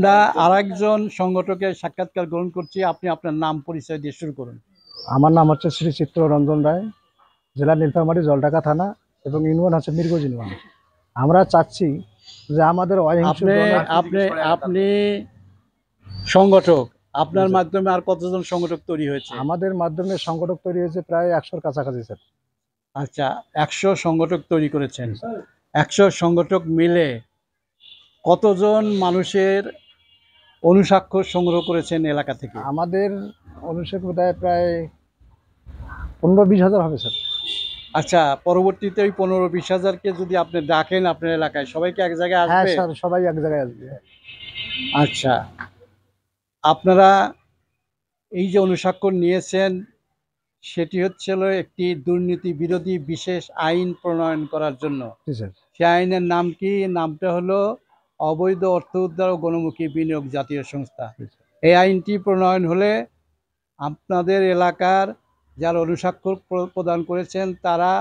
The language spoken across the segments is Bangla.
আমরা আরেকজন সংগঠকের সাক্ষাৎকার গ্রহণ করছি। আপনি আপনার নাম পরিচয় দিয়ে শুরু করুন। আমার নাম হচ্ছে শ্রী চিত্তরঞ্জন রায়, জেলা নীলফামারী, জলঢাকা থানা এবং ইউনিয়ন হচ্ছে মিরগঞ্জ ইউনিয়ন। আমরা চাচ্ছি যে আমাদের অহিংস আপনি আপনি আপনি সংগঠক, আপনার মাধ্যমে আর কতজন সংগঠক তৈরি হয়েছে? আমাদের মাধ্যমে সংগঠক তৈরি হয়েছে প্রায় 100-র কাছাকাছি স্যার। আচ্ছা, 100 সংগঠক তৈরি করেছেন। 100 সংগঠক মিলে কতজন মানুষের অনুস্বাক্ষর সংগ্রহ করেছেন এলাকা থেকে? আমাদের অনুষ্ঠিত প্রায় 15-20 হাজার হবে স্যার। আচ্ছা, পরবর্তীতে ওই 15-20 হাজারকে যদি আপনি ডাকেন আপনার এলাকায়, সবাইকে এক জায়গায় হ্যাঁ আসবে? স্যার, সবাই এক জায়গায় আসবে। আচ্ছা, আপনারা এই যে অনুস্বাক্ষর নিয়েছেন, সেটি হচ্ছিল একটি দুর্নীতি বিরোধী বিশেষ আইন প্রণয়ন করার জন্য। জি স্যার। সে আইনের নাম কি? নামটা হলো অবৈধ অর্থ উদ্ধার ও গণমুখী বিনিয়োগ জাতীয় সংস্থা। এই আইনটি প্রণয়ন হলে আপনাদের এলাকার যারা অনুস্বাক্ষর প্রদান করেছেন তারা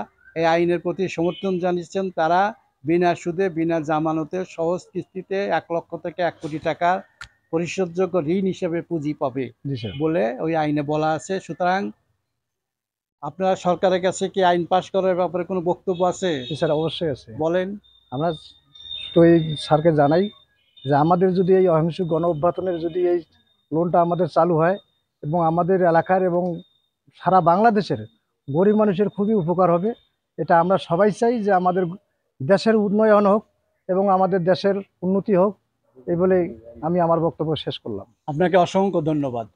এই আইনের প্রতি সমর্থন জানিয়েছেন, তারা বিনা সুদে বিনা জামানতে সহজ কিস্তিতে 1 লক্ষ থেকে 1 কোটি টাকার পরিশোধযোগ্য ঋণ হিসেবে পুঁজি পাবে বলে ওই আইনে বলা আছে। সুতরাং আপনারা সরকারের কাছে কি আইন পাশ করার ব্যাপারে কোনো বক্তব্য আছে? স্যার অবশ্যই আছে, বলেন। আমরা তো এই স্যারকে জানাই যে আমাদের যদি এই অহিংস গণ অভ্যুত্থানের যদি এই লোনটা আমাদের চালু হয় এবং আমাদের এলাকার এবং সারা বাংলাদেশের গরিব মানুষের খুবই উপকার হবে। এটা আমরা সবাই চাই যে আমাদের দেশের উন্নয়ন হোক এবং আমাদের দেশের উন্নতি হোক। এই বলে আমি আমার বক্তব্য শেষ করলাম। আপনাকে অসংখ্য ধন্যবাদ।